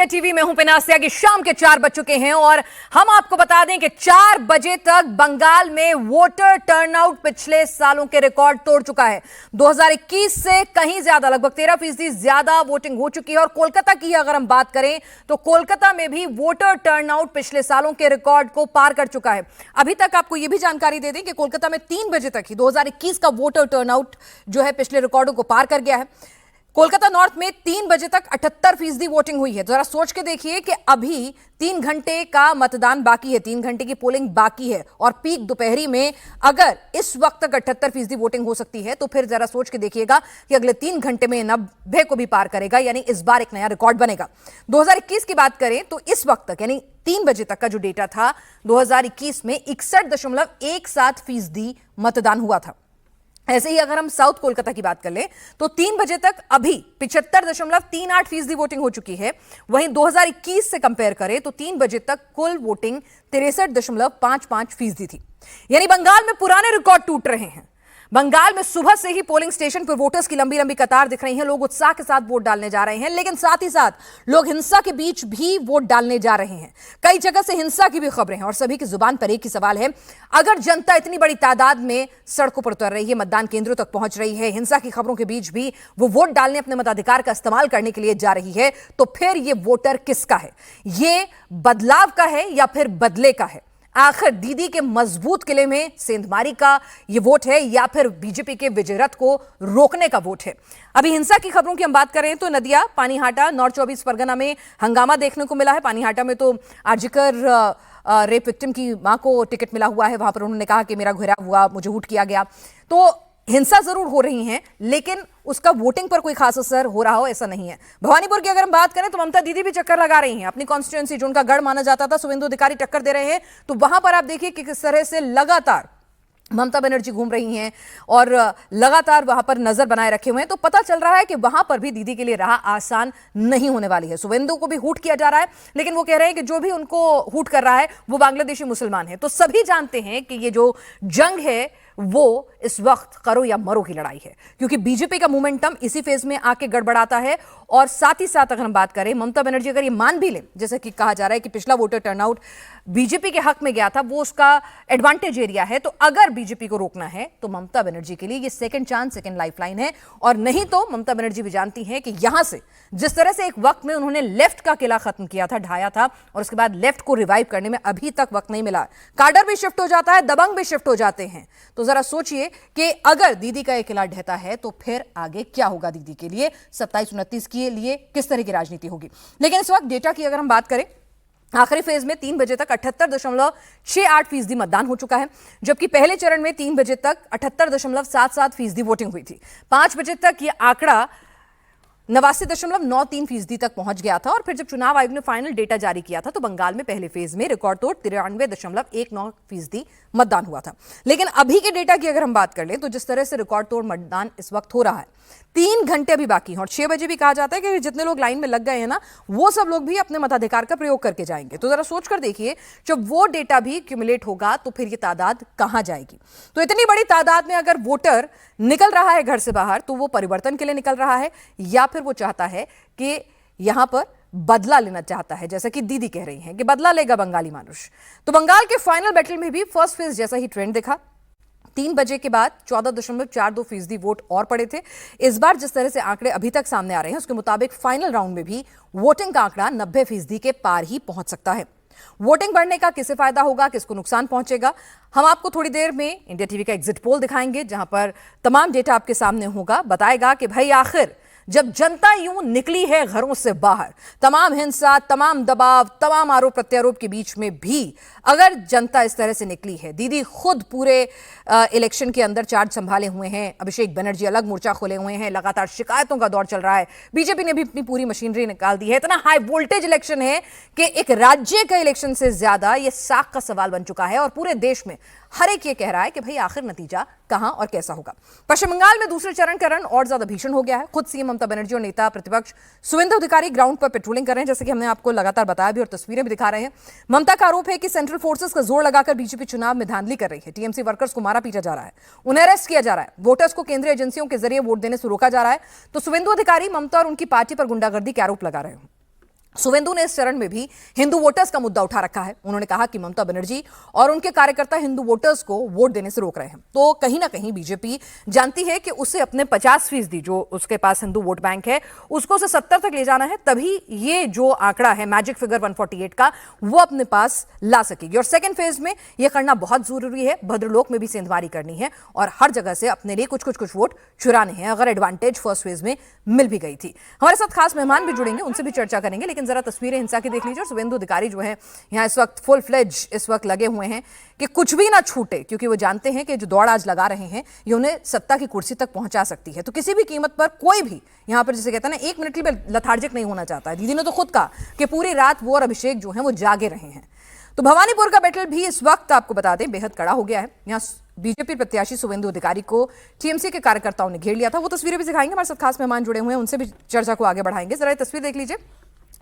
TV में हूं पिनासिया की शाम के 4 बज चुके हैं और हम आपको बता दें कि 4 बजे तक बंगाल में वोटर टर्नआउट पिछले सालों के रिकॉर्ड तोड़ चुका है। 2021 से कहीं ज्यादा, लगभग 13% ज्यादा वोटिंग हो चुकी है। और कोलकाता की अगर हम बात करें तो कोलकाता में भी वोटर टर्नआउट पिछले सालों के रिकॉर्ड को पार कर चुका है। अभी तक आपको यह भी जानकारी दे दें कि कोलकाता में 3 बजे तक ही 2021 का वोटर टर्नआउट जो है पिछले रिकॉर्डों को पार कर गया है। कोलकाता नॉर्थ में 3 बजे तक 78% वोटिंग हुई है। जरा सोच के देखिए कि अभी 3 घंटे का मतदान बाकी है, 3 घंटे की पोलिंग बाकी है और पीक दोपहरी में अगर इस वक्त तक 78% वोटिंग हो सकती है तो फिर जरा सोच के देखिएगा कि अगले 3 घंटे में 90 को भी पार करेगा, यानी इस बार एक नया रिकॉर्ड बनेगा। 2021 की बात करें तो इस वक्त तक यानी 3 बजे तक का जो डेटा था 2021 में 61.17% मतदान हुआ था। ऐसे ही अगर हम साउथ कोलकाता की बात कर लें तो 3 बजे तक अभी 75.38% वोटिंग हो चुकी है। वहीं 2021 से कंपेयर करें तो 3 बजे तक कुल वोटिंग 63.55% थी। यानी बंगाल में पुराने रिकॉर्ड टूट रहे हैं। बंगाल में सुबह से ही पोलिंग स्टेशन पर वोटर्स की लंबी लंबी कतार दिख रही है। लोग उत्साह के साथ वोट डालने जा रहे हैं, लेकिन साथ ही साथ लोग हिंसा के बीच भी वोट डालने जा रहे हैं। कई जगह से हिंसा की भी खबरें हैं और सभी की जुबान पर एक ही सवाल है, अगर जनता इतनी बड़ी तादाद में सड़कों पर उतर रही है, मतदान केंद्रों तक पहुंच रही है, हिंसा की खबरों के बीच भी वो वोट डालने, अपने मताधिकार का इस्तेमाल करने के लिए जा रही है, तो फिर ये वोटर किसका है? ये बदलाव का है या फिर बदले का है? आखिर दीदी के मजबूत किले में सेंधमारी का यह वोट है या फिर बीजेपी के विजय रथ को रोकने का वोट है? अभी हिंसा की खबरों की हम बात करें तो नदिया, पानीहाटा, नॉर्थ 24 परगना में हंगामा देखने को मिला है। पानीहाटा में तो आर्जिकर रेप विक्टिम की मां को टिकट मिला हुआ है। वहां पर उन्होंने कहा कि मेरा घेराव हुआ, मुझे हूट किया गया। तो हिंसा जरूर हो रही है, लेकिन उसका वोटिंग पर कोई खास असर हो रहा हो ऐसा नहीं है। भवानीपुर की अगर हम बात करें तो ममता दीदी भी चक्कर लगा रही हैं। अपनी कॉन्स्टिट्यूएंसी जो उनका गढ़ माना जाता था, शुवेंदु अधिकारी टक्कर दे रहे हैं। तो वहां पर आप देखिए कि किस तरह से लगातार ममता बनर्जी घूम रही हैं और लगातार वहां पर नजर बनाए रखे हुए हैं। तो पता चल रहा है कि वहां पर भी दीदी के लिए राह आसान नहीं होने वाली है। शुवेंदु को भी हूट किया जा रहा है, लेकिन वो कह रहे हैं कि जो भी उनको हूट कर रहा है वो बांग्लादेशी मुसलमान है। तो सभी जानते हैं कि ये जो जंग है वो इस वक्त करो या मरो की लड़ाई है, क्योंकि बीजेपी का मोमेंटम इसी फेज में आके गड़बड़ाता है। और साथ ही साथ अगर हम बात करें, ममता बनर्जी अगर ये मान भी ले, जैसे कि कहा जा रहा है कि पिछला वोटर टर्नआउट बीजेपी के हक में गया था, वो उसका एडवांटेज एरिया है, तो अगर बीजेपी को रोकना है तो ममता बनर्जी के लिए ये सेकंड चांस, सेकंड लाइफलाइन है। और नहीं तो ममता बनर्जी भी जानती हैं कि यहां से जिस तरह से एक वक्त में उन्होंने लेफ्ट का किला खत्म किया था, ढाया था, और उसके बाद लेफ्ट को रिवाइव करने में अभी तक वक्त नहीं मिला। काडर भी शिफ्ट हो जाता है, दबंग भी शिफ्ट हो जाते हैं। तो जरा सोचिए कि अगर दीदी का एक किला ढहता है तो फिर आगे क्या होगा दीदी के लिए, 27-29 के लिए किस तरह की राजनीति होगी। लेकिन इस वक्त डेटा की अगर हम बात करें, आखिरी फेज में 3 बजे तक 78.68% मतदान हो चुका है, जबकि पहले चरण में 3 बजे तक 78.77% वोटिंग हुई थी। 5 बजे तक यह आंकड़ा 89.93% तक पहुंच गया था। और फिर जब चुनाव आयोग ने फाइनल डेटा जारी किया था तो बंगाल में पहले फेज में रिकॉर्ड तोड़ 93.19% मतदान हुआ था। लेकिन अभी के डेटा की अगर हम बात कर लें तो जिस तरह से रिकॉर्ड तोड़ मतदान इस वक्त हो रहा है, 3 घंटे अभी बाकी हैं और 6 बजे भी कहा जाता है कि जितने लोग लाइन में लग गए हैं ना, वो सब लोग भी अपने मताधिकार का प्रयोग करके जाएंगे। तो जरा सोचकर देखिए, जब वो डेटा भी क्यूमुलेट होगा तो फिर ये तादाद कहां जाएगी? तो इतनी बड़ी तादाद में अगर वोटर निकल रहा है घर से बाहर, तो वो परिवर्तन के लिए निकल रहा है या फिर वो चाहता है कि यहां पर बदला लेना चाहता है, जैसा कि दीदी कह रही हैं कि बदला लेगा बंगाली मानुष। तो बंगाल के फाइनल बैटल में भी फर्स्ट फेज जैसा ही ट्रेंड दिखा। 3 बजे के बाद 14.42% वोट और पड़े थे। इस बार जिस तरह से आंकड़े अभी तक सामने आ रहे हैं उसके मुताबिक फाइनल राउंड में भी वोटिंग का आंकड़ा 90% के पार ही पहुंच सकता है। वोटिंग बढ़ने का किसे फायदा होगा, किसको नुकसान पहुंचेगा, हम आपको थोड़ी देर में इंडिया टीवी का एग्जिट पोल दिखाएंगे, जहां पर तमाम डेटा आपके सामने होगा, बताएगा कि भाई आखिर जब जनता यूं निकली है घरों से बाहर, तमाम हिंसा, तमाम दबाव, तमाम आरोप प्रत्यारोप के बीच में भी अगर जनता इस तरह से निकली है, दीदी खुद पूरे इलेक्शन के अंदर चार्ज संभाले हुए हैं, अभिषेक बनर्जी अलग मोर्चा खोले हुए हैं, लगातार शिकायतों का दौर चल रहा है, बीजेपी ने भी अपनी पूरी मशीनरी निकाल दी है, इतना हाई वोल्टेज इलेक्शन है कि एक राज्य का इलेक्शन से ज्यादा यह साख का सवाल बन चुका है और पूरे देश में हर एक ये कह रहा है कि भाई आखिर नतीजा कहां और कैसा होगा। पश्चिम बंगाल में दूसरे चरण का रण और ज्यादा भीषण हो गया है। खुद सीएम ममता बनर्जी और नेता प्रतिपक्ष शुवेंदु अधिकारी ग्राउंड पर पेट्रोलिंग कर रहे हैं, जैसे कि हमने आपको लगातार बताया भी और तस्वीरें भी दिखा रहे हैं। ममता का आरोप है कि सेंट्रल फोर्सेस का जोर लगाकर बीजेपी चुनाव में धांधली कर रही है। टीएमसी वर्कर्स को मारा पीटा जा रहा है, उन्हें अरेस्ट किया जा रहा है, वोटर्स को केंद्रीय एजेंसियों के जरिए वोट देने से रोका जा रहा है। तो शुवेंदु अधिकारी ममता और उनकी पार्टी पर गुंडागर्दी के आरोप लगा रहे हैं। सुवेंदु ने इस चरण में भी हिंदू वोटर्स का मुद्दा उठा रखा है। उन्होंने कहा कि ममता बनर्जी और उनके कार्यकर्ता हिंदू वोटर्स को वोट देने से रोक रहे हैं। तो कहीं ना कहीं बीजेपी जानती है कि उसे अपने 50% जो उसके पास हिंदू वोट बैंक है उसको उसे 70 तक ले जाना है, तभी ये जो आंकड़ा है मैजिक फिगर 148 का वो अपने पास ला सकेगी। और सेकेंड फेज में यह करना बहुत जरूरी है। भद्रलोक में भी सेंधमारी करनी है और हर जगह से अपने लिए कुछ वोट चुराने हैं अगर एडवांटेज फर्स्ट फेज में मिल भी गई थी। हमारे साथ खास मेहमान भी जुड़ेंगे, उनसे भी चर्चा करेंगे। लेकिन जरा तस्वीरें हिंसा की देख लीजिए। और सुवेंदु अधिकारी जो है यहाँ इस वक्त फुल फ्लेज इस वक्त लगे हुए हैं कि कुछ भी ना छूटे, क्योंकि वो जानते हैं कि जो दौड़ आज लगा रहे हैं ये उन्हें सत्ता की कुर्सी तक पहुंचा सकती है। तो किसी भी कीमत पर कोई भी यहाँ पर जिसे कहते हैं ना 1 मिनट के लिए लथार्जिक नहीं होना चाहता है। दीदी ने तो खुद कहा कि पूरी रात वो और अभिषेक जो है वो जागे रहे हैं। तो भवानीपुर का बैटल भी इस वक्त आपको बता दें बेहद कड़ा हो गया है। यहाँ बीजेपी प्रत्याशी सुवेंदु अधिकारी को टीएमसी के कार्यकर्ताओं ने घेर लिया था। वो तस्वीरें भी दिखाएंगे, हमारे साथ खास मेहमान जुड़े हुए हैं, उनसे भी चर्चा को आगे बढ़ाएंगे। जरा ये तस्वीर देख लीजिए।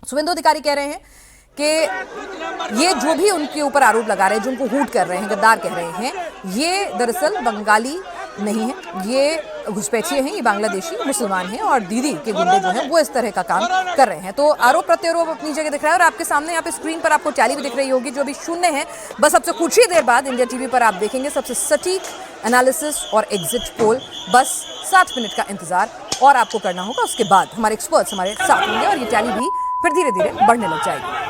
सुवेंदु अधिकारी कह रहे हैं कि ये जो भी उनके ऊपर आरोप लगा रहे हैं, जो उनको हूट कर रहे हैं, गद्दार कह रहे हैं, ये दरअसल बंगाली नहीं है, ये घुसपैठिए हैं, ये बांग्लादेशी मुसलमान हैं और दीदी के गुंडे जो हैं वो इस तरह का काम कर रहे हैं। तो आरोप प्रत्यारोप अपनी जगह दिख रहा है और आपके सामने यहाँ पे स्क्रीन पर आपको टैली भी दिख रही होगी जो अभी 0 है। बस अब से कुछ ही देर बाद इंडिया टीवी पर आप देखेंगे सबसे सटीक एनालिसिस और एग्जिट पोल। बस 7 मिनट का इंतजार और आपको करना होगा, उसके बाद हमारे एक्सपर्ट्स हमारे साथ होंगे और ये टैली भी फिर धीरे धीरे बढ़ने लग जाएगी।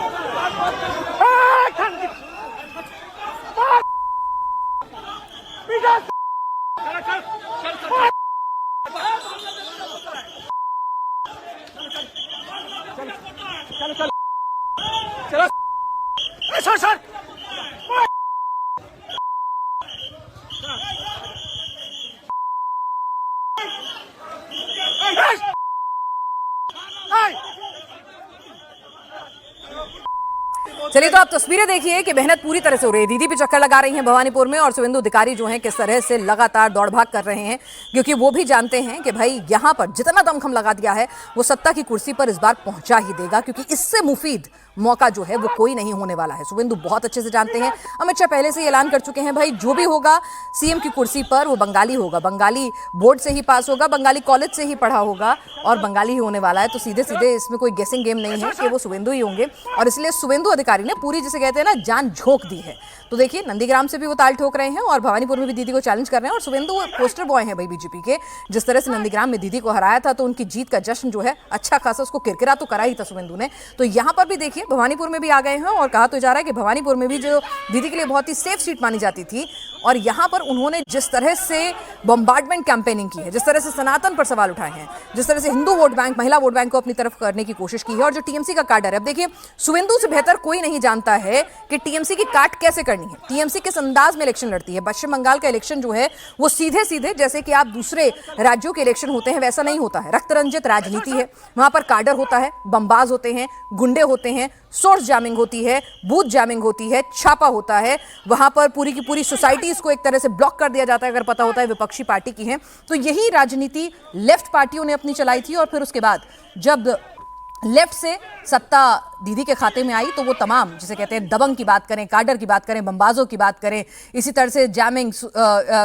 चलिए तो आप तस्वीरें देखिए कि मेहनत पूरी तरह से हो रही है। दीदी भी चक्कर लगा रही हैं भवानीपुर में और सुवेंदु अधिकारी जो हैं किस तरह से लगातार दौड़ भाग कर रहे हैं, क्योंकि वो भी जानते हैं कि भाई यहां पर जितना दमखम लगा दिया है वो सत्ता की कुर्सी पर इस बार पहुंचा ही देगा, क्योंकि इससे मुफीद मौका जो है वो कोई नहीं होने वाला है। सुवेंदु बहुत अच्छे से जानते हैं। अमित शाह पहले से ही ऐलान कर चुके हैं भाई जो भी होगा सीएम की कुर्सी पर वो बंगाली होगा, बंगाली बोर्ड से ही पास होगा, बंगाली कॉलेज से ही पढ़ा होगा और बंगाली ही होने वाला है। तो सीधे सीधे इसमें कोई गेसिंग गेम नहीं है कि वो सुवेंदु ही होंगे और इसलिए सुवेंदु अधिकारी ने पूरी जिसे कहते हैं ना जान झोंक दी है। तो देखिए नंदीग्राम से भी वो ताल ठोक रहे हैं और भवानीपुर में भी दीदी को चैलेंज कर रहे हैं और सुवेंदु पोस्टर बॉय हैं भाई बीजेपी के। जिस तरह से नंदीग्राम में दीदी को हराया था तो उनकी जीत का जश्न जो है अच्छा खासा उसको किरकिरा तो करा ही था सुवेंदु ने। तो यहाँ पर भी देखिए भवानीपुर में भी आ गए हैं और कहा तो जा रहा है कि भवानीपुर में भी जो दीदी के लिए बहुत ही सेफ सीट मानी जाती थी और यहाँ पर उन्होंने जिस तरह से बम्बार्डमेंट कैंपेनिंग की है, जिस तरह से सनातन पर सवाल उठाए हैं, जिस तरह से हिंदू वोट बैंक, महिला वोट बैंक को अपनी तरफ करने की कोशिश की है और जो टीएमसी का काडर है, अब देखिए सुवेंदु से बेहतर कोई नहीं जानता है कि टीएमसी की काट कैसे करनी है, टीएमसी किस अंदाज में इलेक्शन लड़ती है। पश्चिम बंगाल का इलेक्शन जो है वो सीधे सीधे जैसे कि आप दूसरे राज्यों के इलेक्शन होते हैं वैसा नहीं होता है। रक्तरंजित राजनीति है, वहां पर काडर होता है, बमबाज होते हैं, गुंडे होते हैं, सोर्स जैमिंग होती है, बूथ जैमिंग होती है, छापा होता है, वहां पर पूरी की पूरी सोसाइटी इसको एक तरह से ब्लॉक कर दिया जाता है अगर पता होता है विपक्षी पार्टी की है। तो यही राजनीति लेफ्ट पार्टियों ने अपनी चलाई थी और फिर उसके बाद जब लेफ्ट से सत्ता दीदी के खाते में आई तो वो तमाम जिसे कहते हैं दबंग की बात करें, काडर की बात करें, बमबाजों की बात करें, इसी तरह से जैमिंग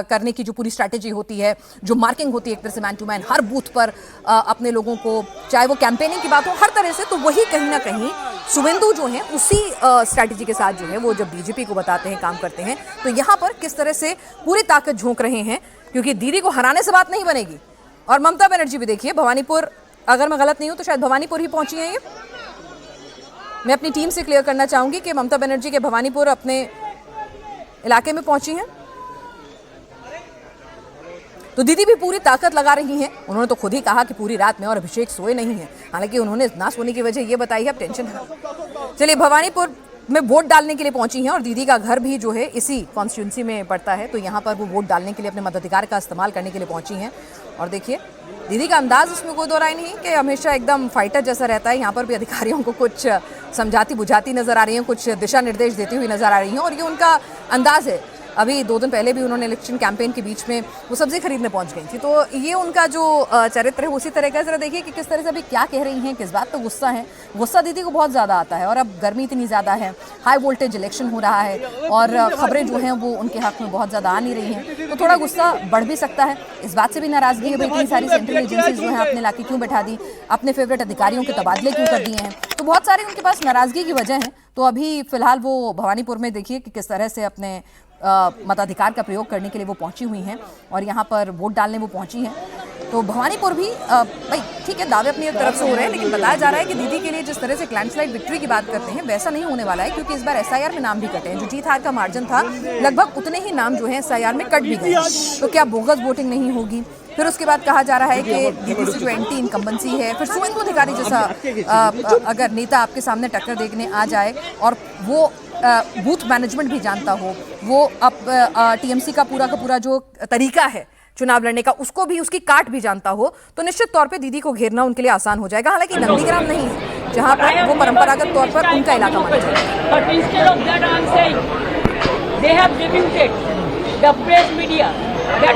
करने की जो पूरी स्ट्रैटेजी होती है, जो मार्किंग होती है एक तरह से मैन टू मैन हर बूथ पर अपने लोगों को, चाहे वो कैंपेनिंग की बात हो, हर तरह से, तो वही कहीं ना कहीं सुवेंदु जो है उसी स्ट्रैटेजी के साथ जो है वो जब बीजेपी को बताते हैं, काम करते हैं, तो यहाँ पर किस तरह से पूरी ताकत झोंक रहे हैं, क्योंकि दीदी को हराने से बात नहीं बनेगी। और ममता बनर्जी भी देखिए भवानीपुर, अगर मैं गलत नहीं हूं तो शायद भवानीपुर ही पहुंची हैं ये। मैं अपनी टीम से क्लियर करना चाहूंगी कि ममता बनर्जी के भवानीपुर अपने इलाके में पहुंची हैं। तो दीदी भी पूरी ताकत लगा रही हैं। उन्होंने तो खुद ही कहा कि पूरी रात में और अभिषेक सोए नहीं है, हालांकि उन्होंने ना सोने की वजह ये बताई है, अब टेंशन है। चलिए भवानीपुर में वोट डालने के लिए पहुंची हैं और दीदी का घर भी जो है इसी कॉन्स्टिट्यूंसी में पड़ता है, तो यहाँ पर वो वोट डालने के लिए अपने मताधिकार का इस्तेमाल करने के लिए पहुंची हैं। और देखिए दीदी का अंदाज, इसमें कोई दो राय नहीं कि हमेशा एकदम फाइटर जैसा रहता है। यहाँ पर भी अधिकारियों को कुछ समझाती बुझाती नजर आ रही हैं, कुछ दिशा निर्देश देती हुई नजर आ रही हैं और ये उनका अंदाज है अभी 2 दिन पहले भी उन्होंने इलेक्शन कैंपेन के बीच में वो सब्जी खरीदने पहुंच गई थी। तो ये उनका जो चरित्र है उसी तरह का। जरा देखिए कि किस तरह से अभी क्या कह रही हैं, किस बात पर गुस्सा है। गुस्सा दीदी को बहुत ज़्यादा आता है और अब गर्मी इतनी ज़्यादा है, हाई वोल्टेज इलेक्शन हो रहा है और खबरें जो हैं वो उनके हक में बहुत ज़्यादा आ नहीं रही हैं, तो थोड़ा गुस्सा बढ़ भी सकता है। इस बात से भी नाराज़गी है भाई, इतनी सारी सेंट्रल एजेंसीज जो हैं आपने लाके क्यों बैठा दी, अपने फेवरेट अधिकारियों के तबादले क्यों कर दिए हैं, तो बहुत सारी उनके पास नाराज़गी की वजह है। तो अभी फिलहाल वो भवानीपुर में देखिए कि किस तरह से अपने मताधिकार का प्रयोग करने के लिए वो पहुंची हुई हैं और यहाँ पर वोट डालने वो पहुंची हैं। तो भवानीपुर भी भाई ठीक है, दावे अपनी तरफ से हो रहे हैं, लेकिन बताया जा रहा है कि दीदी के लिए जिस तरह से लैंडस्लाइड विक्ट्री की बात करते हैं वैसा नहीं होने वाला है, क्योंकि इस बार एसआईआर में नाम भी कटे हैं। जो जीत हार का मार्जिन था लगभग उतने ही नाम जो है एसआईआर में कट भी गए। तो क्या बोगस वोटिंग नहीं होगी? फिर उसके बाद कहा जा रहा है कि दीदी से जो एंटी इनकम्बेंसी है, फिर शुभेंदु अधिकारी जैसा अगर नेता आपके सामने टक्कर देखने आ जाए और वो बूथ मैनेजमेंट भी जानता हो, वो अब टीएमसी का पूरा जो तरीका है चुनाव लड़ने का उसको भी, उसकी काट भी जानता हो, तो निश्चित तौर पे दीदी को घेरना उनके लिए आसान हो जाएगा। हालांकि नंदीग्राम नहीं है जहां पर वो परंपरागत तौर पर उनका इलाका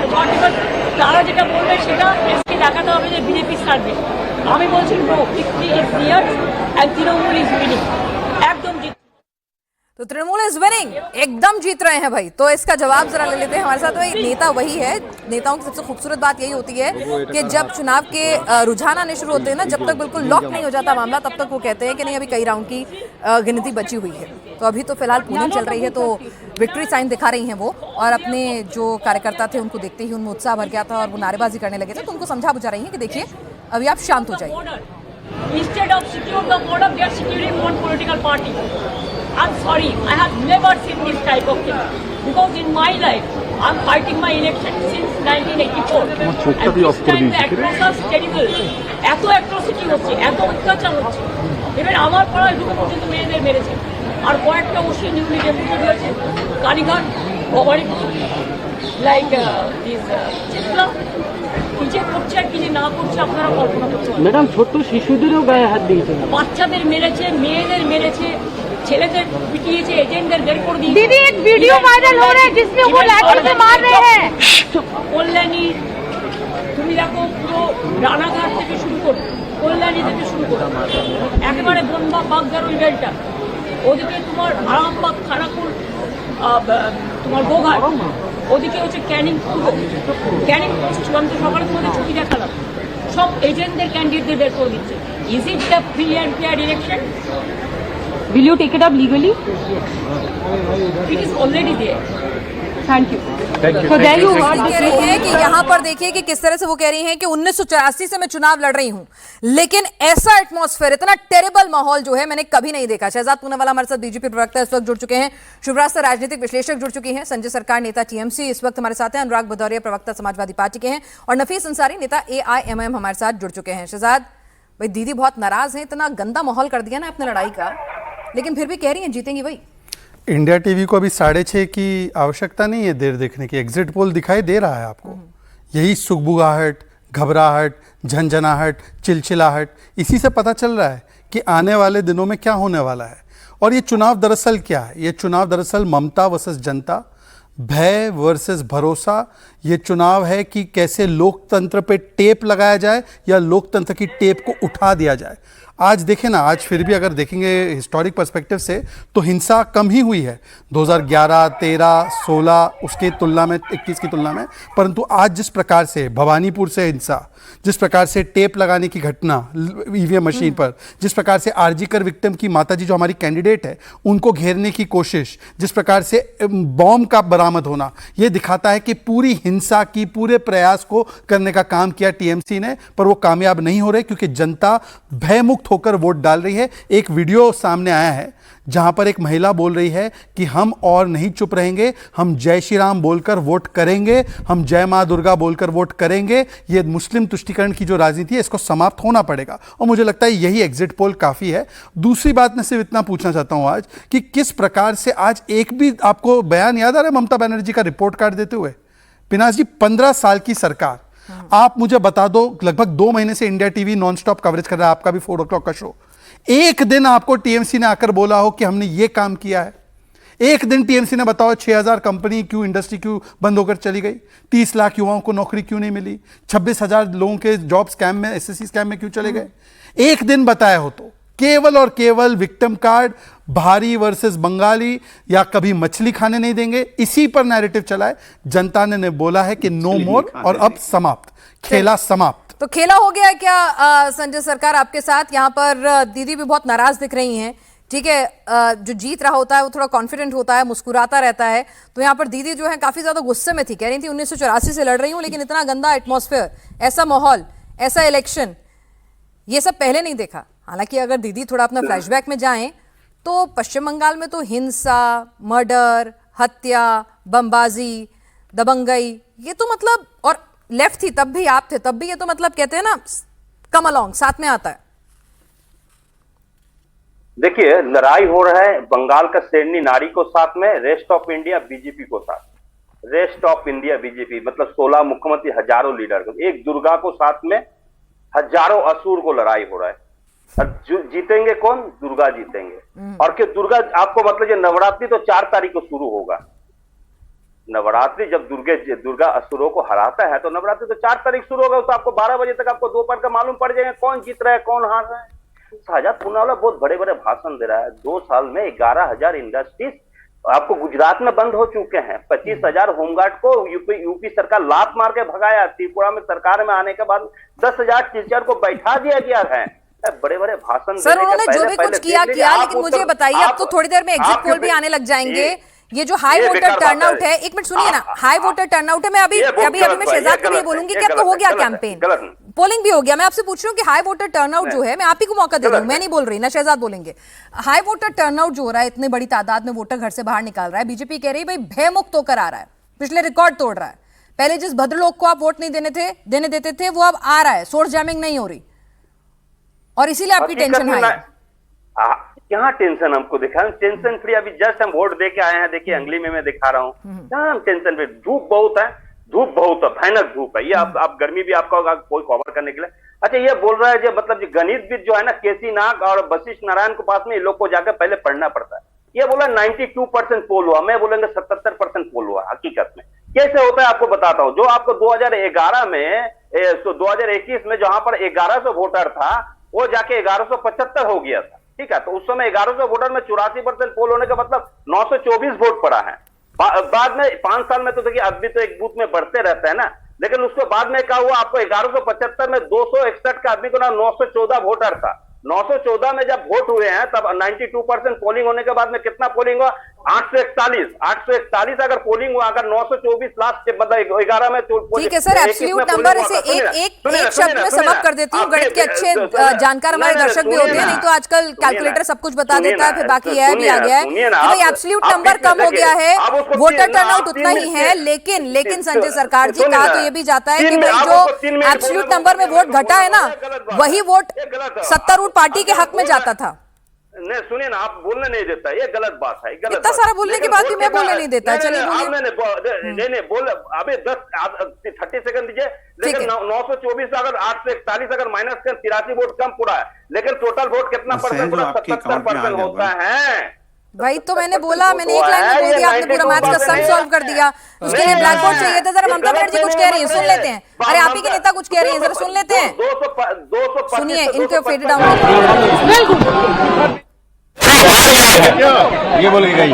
माना তারা যেটা বলবে সেটা এসকে দেখাতে হবে যে বিজেপি ছাড়বে। আমি বলছি no, victory is near and Trinamool is winning. একদম জিত, तो तृणमूल इज विनिंग, एकदम जीत रहे हैं भाई। तो इसका जवाब जरा ले लेते हैं हमारे साथ। भाई नेता वही है, नेताओं की सबसे खूबसूरत बात यही होती है कि जब चुनाव के रुझान आने शुरू होते हैं ना, जब तक बिल्कुल लॉक नहीं हो जाता मामला, तब तक वो कहते हैं कि नहीं अभी कई राउंड की गिनती बची हुई है। तो अभी तो फिलहाल पोलिंग चल रही है, तो विक्ट्री साइन दिखा रही हैं वो, और अपने जो कार्यकर्ता थे उनको देखते ही उनमें उत्साह भर गया था और वो नारेबाजी करने लगे थे। तो उनको समझा बुझा रही हैं कि देखिए अभी आप शांत हो जाइए। Instead of secure the border, they are securing one political party. I'm sorry, I have never seen this type of thing. Because in my life, I'm fighting my election since 1984. And this time the atrocities terrible. এত atrocity হচ্ছে, এত অত্যাচার হচ্ছে। এবার আমার পাড়ায় দুটো পর্যন্ত মেয়েদের মেরেছে। আর কয়েকটা ওসি নিউলি ডেপুটেড হয়েছে। Kalighat, Bhowanipore, like this Chitra. কি করছে আর কি না করছে আপনারা কল্পনা করতে পারেন। ম্যাডাম ছোট্ট শিশুদেরও গায়ে হাত দিয়েছে, বাচ্চাদের মেরেছে, মেয়েদের মেরেছে, ছেলেদের পিটিয়েছে, এজেন্টদের বের করে দিয়েছে। दीदी एक वीडियो वायरल हो रहा है जिसमें वो लाठी से मार रहे हैं। কল্যাণী, তুমি দেখো পুরো রানাঘাট থেকে শুরু করে কল্যাণী থেকে শুরু করে একেবারে বনবা বাগদারুল বেলটা, ওদিকে তোমার আরামবাগ, খানাকুল, তোমার গোঘাট, ওদিকে হচ্ছে ক্যানিং, ক্যানিং পোস্ট। আমি তো সকালে তোমাদের ছবি দেখালাম, সব এজেন্টদের ক্যান্ডিডেটদের বের করে দিচ্ছে। Is it the free and fair election? Will you take it up legally? It is already there. Thank you. So there you heard कह रही है कि यहाँ पर देखिए कि किस तरह से वो कह रही हैं कि 1984 से मैं चुनाव लड़ रही हूँ, लेकिन ऐसा एटमॉस्फेयर, इतना टेरेबल माहौल जो है मैंने कभी नहीं देखा। शहजाद पूनावाला हमारे साथ बीजेपी प्रवक्ता इस वक्त जुड़ चुके हैं, शुभ्रा सर राजनीतिक विश्लेषक जुड़ चुकी हैं, संजय सरकार नेता टीएमसी इस वक्त हमारे साथ हैं, अनुराग भदौरिया प्रवक्ता समाजवादी पार्टी के हैं और नफीस अंसारी नेता एआईएमआईएम हमारे साथ जुड़ चुके हैं। शहजाद भाई, दीदी बहुत नाराज है, इतना गंदा माहौल कर दिया ना आपने लड़ाई का, लेकिन फिर भी कह रही हैं जीतेंगी भाई। इंडिया टीवी को अभी 6:30 की आवश्यकता नहीं है देर देखने की, एग्जिट पोल दिखाई दे रहा है आपको। यही सुगबुगाहट, घबराहट, झंझनाहट, चिलचिलाहट, इसी से पता चल रहा है कि आने वाले दिनों में क्या होने वाला है। और ये चुनाव दरअसल क्या है? ये चुनाव दरअसल ममता वर्सेस जनता, भय वर्सेस भरोसा। ये चुनाव है कि कैसे लोकतंत्र पे टेप लगाया जाए या लोकतंत्र की टेप को उठा दिया जाए। आज देखें ना, आज फिर भी अगर देखेंगे हिस्टोरिक पर्सपेक्टिव से तो हिंसा कम ही हुई है 2011, 13, 16 उसके तुलना में, 21 की तुलना में। परंतु आज जिस प्रकार से भवानीपुर से हिंसा, जिस प्रकार से टेप लगाने की घटना ईवीएम मशीन पर, जिस प्रकार से आरजीकर विक्टिम की माताजी जो हमारी कैंडिडेट है उनको घेरने की कोशिश, जिस प्रकार से बॉम्ब का बरामद होना, यह दिखाता है कि पूरी हिंसा की पूरे प्रयास को करने का काम किया टीएमसी ने, पर वो कामयाब नहीं हो रहे क्योंकि जनता भयमुक्त होकर वोट डाल रही है। एक वीडियो सामने आया है जहां पर एक महिला बोल रही है कि हम और नहीं चुप रहेंगे, हम जय श्री राम बोलकर वोट करेंगे, हम जय मां दुर्गा बोलकर वोट करेंगे। ये मुस्लिम तुष्टीकरण की जो राजनीति है इसको समाप्त होना पड़ेगा और मुझे लगता है यही एग्जिट पोल काफ़ी है। दूसरी बात मैं सिर्फ इतना पूछना चाहता हूं आज कि किस प्रकार से आज एक भी आपको बयान याद आ रहा है ममता बनर्जी का रिपोर्ट कार्ड देते हुए? पिनाश जी, 15 साल की सरकार, आप मुझे बता दो, लगभग 2 महीने से इंडिया टीवी नॉनस्टॉप कवरेज कर रहा है, आपका भी 4 o'clock का शो, एक दिन आपको टीएमसी ने आकर बोला हो कि हमने ये काम किया है? एक दिन टीएमसी ने बताओ 6000 कंपनी क्यों, इंडस्ट्री क्यों बंद होकर चली गई? 30 लाख युवाओं को नौकरी क्यों नहीं मिली? 26,000 लोगों के जॉब स्कैम में, एसएससी स्कैम में क्यों चले गए? एक दिन बताया हो तो केवल और केवल विक्टिम कार्ड, भारी वर्सेस बंगाली, या कभी मछली खाने नहीं देंगे, इसी पर नैरेटिव चला है। जनता ने बोला है कि नो मोर, और अब समाप्त, खेला समाप्त। तो खेला हो गया है क्या संजय सरकार आपके साथ? यहाँ पर दीदी भी बहुत नाराज दिख रही हैं। ठीक है, जो जीत रहा होता है वो थोड़ा कॉन्फिडेंट होता है, मुस्कुराता रहता है, तो यहाँ पर दीदी जो है काफी ज्यादा गुस्से में थी, कह रही थी 1984 से लड़ रही हूँ, लेकिन इतना गंदा एटमॉस्फेयर, ऐसा माहौल, ऐसा इलेक्शन, ये सब पहले नहीं देखा। हालांकि अगर दीदी थोड़ा अपना फ्लैशबैक में जाएं तो पश्चिम बंगाल में तो हिंसा, मर्डर, हत्या, बमबाजी, दबंगई, ये तो मतलब, और लेफ्ट थी तब भी, आप थे तब भी, ये तो मतलब कहते हैं ना कम अलोंग, साथ में आता है। देखिए, लड़ाई हो रहा है बंगाल का शेरनी नारी को साथ में, रेस्ट ऑफ इंडिया बीजेपी को साथ, रेस्ट ऑफ इंडिया बीजेपी मतलब 16 मुख्यमंत्री, हजारों लीडर को, एक दुर्गा को साथ में, हजारों असुर को लड़ाई हो रहा है। और जीतेंगे कौन? दुर्गा जीतेंगे। और कि दुर्गा आपको मतलब ये नवरात्रि तो 4 तारीख को शुरू होगा। नवरात्रि जब दुर्गा असुरों को हराता है तो नवरात्रि तो 4 तारीख शुरू होगा, तो आपको 12 बजे तक आपको दोपहर का मालूम पड़ जाएगा कौन जीत रहा है, कौन हार रहा है। शाहजाद पूनावाला बहुत बड़े बड़े भाषण दे रहा है। 2 साल में 11,000 इंडस्ट्रीज आपको गुजरात में बंद हो चुके हैं। 25,000 होमगार्ड को यूपी सरकार लात मार के भगाया। त्रिपुरा में सरकार में आने के बाद 10,000 टीचर को बैठा दिया गया है। बड़े बड़े भाषण सर, उन्होंने जो भी कुछ किया, लेकिन मुझे बताइए, अब तो थोड़ी देर में एग्जिट पोल भी आने लग जाएंगे। ये जो हाई वोटर टर्नआउट है, एक मिनट सुनिए ना, हाई वोटर टर्नआउट है, मैं अभी मैं शहजाद को भी बोलूंगी कि अब तो हो गया कैंपेन, पोलिंग भी हो गया। मैं आपसे पूछ रही हूँ कि हाई वोटर टर्नआउट जो है, मैं आप ही को मौका दे रही हूँ, मैं नहीं बोल रही ना, शहजाद बोलेंगे। हाई वोटर टर्नआउट जो हो रहा है, इतनी बड़ी तादाद में वोटर घर से बाहर निकाल रहा है, बीजेपी कह रही है भाई भयमुक्त होकर आ रहा है, पिछले रिकॉर्ड तोड़ रहा है। पहले जिस भद्रलोक को आप वोट नहीं देने देते थे, वो अब आ रहा है, सोर्स जैमिंग नहीं हो रही, और इसीलिए आपकी टेंशन है। यहाँ टेंशन हमको दिखा, टेंशन फ्री, अभी जस्ट हम वोट दे के आए हैं। देखिए अंगली में मैं दिखा रहा हूँ, यहाँ हम टेंशन फ्री। धूप बहुत है, धूप बहुत है, भयानक धूप है। ये आप गर्मी भी आपका कोई कवर करने के लिए। अच्छा, ये बोल रहा है जो मतलब जो गणितविद जो है ना, केसी नाग और वशिष्ठ नारायण के पास में, ये लोग को जाकर पहले पढ़ना पड़ता है। ये बोला 92% पोल हुआ, मैं बोलेंगे 77% पोल हुआ। हकीकत में कैसे होता है आपको बताता हूँ। जो आपको 2011 में 2021 में जहां पर 1100 वोटर था, वो जाके 1175 हो गया था। ठीक है, तो उस समय 1100 वोटर में 84% पोल होने का मतलब 924 वोट पड़ा है। बाद में 5 साल में तो देखिए अभी तो एक बूथ में बढ़ते रहते हैं ना, लेकिन उसके बाद में क्या हुआ, आपको 1175 में 261 का आदमी को ना 914 वोटर था। 914 में जब वोट हुए हैं तब 92% पोलिंग होने के बाद में कितना पोलिंग हुआ? 841 अगर पोलिंग हुआ, अगर 924 लास्ट मतलब 11 में। ठीक है सर, एब्सोल्यूट नंबर इसे एक शब्द में समाप्त कर देती हूँ। गणित के अच्छे जानकार हमारे दर्शक भी होते हैं, नहीं तो आजकल कैलकुलेटर सब कुछ बता देता है, फिर बाकी है भी आ गया है कि भाई एब्सोल्यूट नंबर कम हो गया है, वोटर टर्नआउट उतना ही है। लेकिन संजय सरकार जी, कहा तो ये भी जाता है कि भाई जो एब्सोल्यूट नंबर में वोट घटा है ना, वही वोट सत्तारूढ़ पार्टी के हक में जाता था। नहीं सुनिए ना, आप बोलने नहीं देता, ये गलत बात है। इतना सारा बोलने के बाद भी मैं बोलने नहीं देता। चलिए नहीं बोल, अभी 30 सेकंड दीजिए। लेकिन 924 अगर 8 से 41 अगर माइनस कर 83 वोट कम पूरा है, लेकिन टोटल वोट कितना परसेंट पूरा? 77% होता है। वही तो मैंने बोला, मैंने एक लाइन में बोल दिया, आपने पूरा मैथ का सम सॉल्व कर दिया। उसके लिए ब्लैक बोर्ड चाहिए था। जरा ममता बनर्जी कुछ कह रही है, सुन लेते हैं। अरे आप ही के नेता कुछ कह रही है, जरा सुन लेते हैं। 200 सुनिए, इनको फेड डाउन ये बोल के गई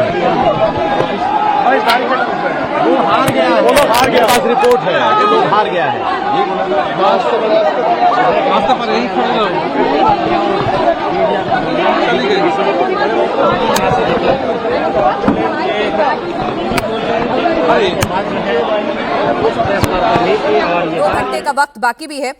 रिपोर्ट है, ये तो हार गया है। दो घंटे का वक्त बाकी भी है।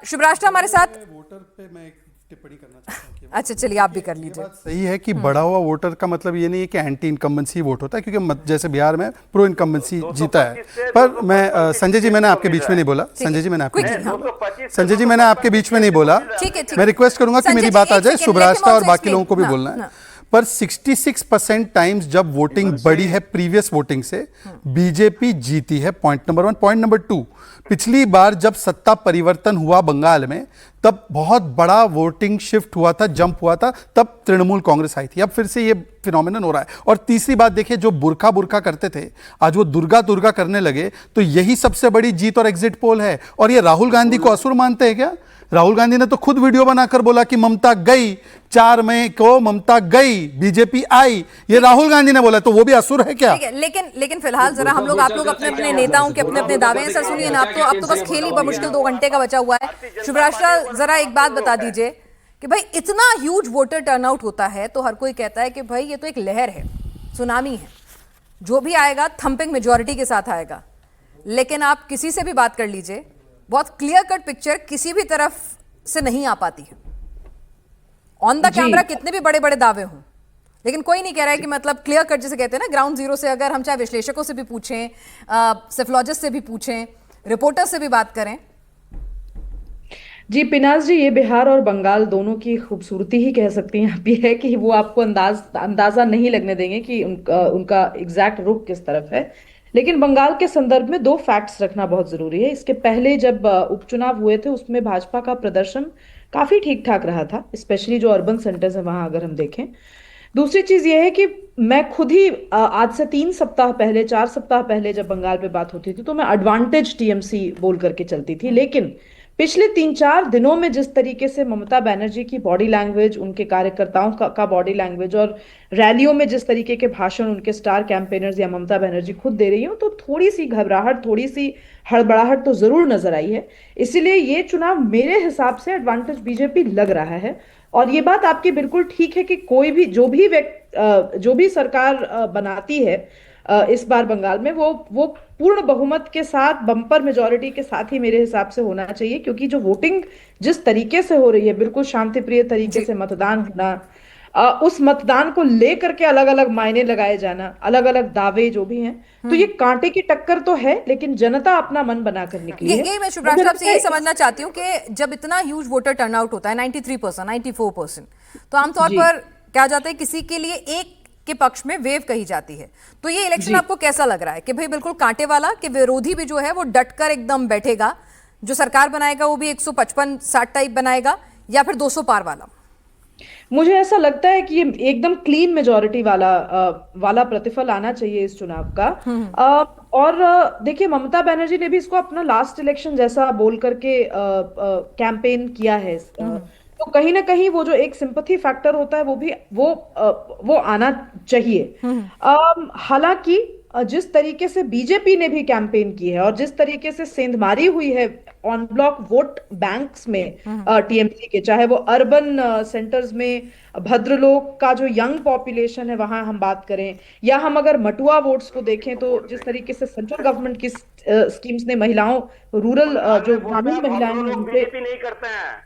शुभराष्ट्र हमारे साथ। वोटर पे मैं एक टिप्पणी करना चाहता हूँ। अच्छा चलिए, आप भी कर लीजिए। सही है कि बढ़ा हुआ वोटर का मतलब ये नहीं है कि एंटी इनकम्बेंसी वोट होता है, क्योंकि जैसे बिहार में प्रो इनकम्बेंसी जीता है। पर मैं संजय जी, मैंने आपके बीच में नहीं बोला। संजय जी, मैंने आपके बीच में नहीं बोला। मैं रिक्वेस्ट करूंगा कि मेरी बात आ जाए, शुभराष्ट्र और बाकी लोगों को भी बोलना है। पर 66% टाइम्स जब वोटिंग बढ़ी है प्रीवियस वोटिंग से, बीजेपी जीती है। Point number 1। पॉइंट नंबर 2, पिछली बार जब सत्ता परिवर्तन हुआ बंगाल में, तब बहुत बड़ा वोटिंग शिफ्ट हुआ था, जंप हुआ था, तब तृणमूल कांग्रेस आई थी। अब फिर से ये फिनोमिनन हो रहा है। और तीसरी बात देखिए, जो बुरखा बुरखा करते थे, आज वो दुर्गा दुर्गा करने लगे, तो यही सबसे बड़ी जीत और एग्जिट पोल है। और ये राहुल गांधी को असुर मानते हैं क्या? राहुल गांधी ने तो खुद वीडियो बनाकर बोला कि ममता गई, 4 मई को ममता गई, बीजेपी आई, ये राहुल गांधी ने बोला, तो वो भी असुर है क्या? ठीक है, लेकिन फिलहाल जरा आप लोग अपने अपने नेताओं के अपने अपने दावे हैं। सर सुनिए ना, अब तो बस खेल ही बमुश्किल 2 घंटे का बचा हुआ है। शुभराष्ट्र, जरा एक बात बता दीजिए कि भाई इतना ह्यूज वोटर टर्नआउट होता है तो हर कोई कहता है कि भाई ये तो एक लहर है, सुनामी है, जो भी आएगा थंपिंग मेजॉरिटी के साथ आएगा। लेकिन आप किसी से भी बात कर लीजिए, बहुत क्लियर कट पिक्चर किसी भी तरफ से नहीं आ पाती है। ऑन द कैमरा कितने भी बड़े बड़े दावे हों, लेकिन कोई नहीं कह रहा है कि मतलब क्लियर कट जिसे कहते हैं ना, ग्राउंड जीरो से अगर हम चाहे विश्लेषकों से भी पूछें, सेफोलॉजिस्ट से भी पूछें, रिपोर्टर से भी बात करें। जी पिनाज जी, ये बिहार और बंगाल दोनों की खूबसूरती ही कह सकती हैं आप, ये है कि वो आपको अंदाजा नहीं लगने देंगे कि उनका एग्जैक्ट रुख किस तरफ है। लेकिन बंगाल के संदर्भ में 2 फैक्ट्स रखना बहुत जरूरी है। इसके पहले जब उपचुनाव हुए थे उसमें भाजपा का प्रदर्शन काफी ठीक ठाक रहा था, स्पेशली जो अर्बन सेंटर्स है वहां अगर हम देखें। दूसरी चीज ये है कि मैं खुद ही आज से 3 सप्ताह पहले, 4 सप्ताह पहले जब बंगाल पे बात होती थी तो मैं एडवांटेज टीएमसी बोल करके चलती थी। लेकिन पिछले 3-4 दिनों में जिस तरीके से ममता बनर्जी की बॉडी लैंग्वेज, उनके कार्यकर्ताओं का बॉडी लैंग्वेज और रैलियों में जिस तरीके के भाषण उनके स्टार कैंपेनर्स या ममता बनर्जी खुद दे रही हो, तो थोड़ी सी घबराहट, थोड़ी सी हड़बड़ाहट तो जरूर नजर आई है। इसीलिए ये चुनाव मेरे हिसाब से एडवांटेज बीजेपी लग रहा है। और ये बात आपकी बिल्कुल ठीक है कि कोई भी जो भी सरकार बनाती है इस बार बंगाल में, वो पूर्ण बहुमत के साथ, बम्पर मेजॉरिटी के साथ ही मेरे हिसाब से होना चाहिए। क्योंकि जो वोटिंग जिस तरीके से हो रही है, बिल्कुल शांतिप्रिय तरीके से मतदान होना, उस मतदान को लेकर के अलग अलग मायने लगाए जाना, अलग अलग दावे जो भी हैं, तो ये कांटे की टक्कर तो है, लेकिन जनता अपना मन बनाकर निकली है। ये मैं शुभराष्ट्र आपसे यही समझना चाहती हूँ कि जब इतना ह्यूज वोटर टर्नआउट होता है, 93%, 94%, तो आमतौर पर क्या जाता है, किसी के लिए एक के पक्ष में वेव कही जाती है। तो ये इलेक्शन आपको कैसा लग रहा है कि भाई बिल्कुल कांटे वाला, कि विरोधी भी जो है वो डटकर एकदम बैठेगा, जो सरकार बनाएगा वो भी 155-60 टाइप बनाएगा, या फिर 200 पार वाला? मुझे ऐसा लगता है कि ये एकदम क्लीन मेजॉरिटी वाला प्रतिफल आना चाहिए इस चुनाव का। और देखिए, ममता बनर्जी ने भी इसको अपना लास्ट इलेक्शन जैसा बोल करके कैंपेन किया है। तो कहीं ना कहीं वो जो एक सिंपैथी फैक्टर होता है वो आना चाहिए। हालांकि जिस तरीके से बीजेपी ने भी कैंपेन की है और जिस तरीके से सेंधमारी हुई है ऑन ब्लॉक वोट बैंक्स में टीएमसी के, चाहे वो अर्बन सेंटर्स में भद्रलोक का जो यंग पॉपुलेशन है वहां हम बात करें, या हम अगर मटुआ वोट्स को देखें, तो जिस तरीके से सेंट्रल गवर्नमेंट की स्कीम्स ने महिलाओं, रूरल जो ग्रामीण महिलाएं हैं, बीजेपी नहीं करते हैं।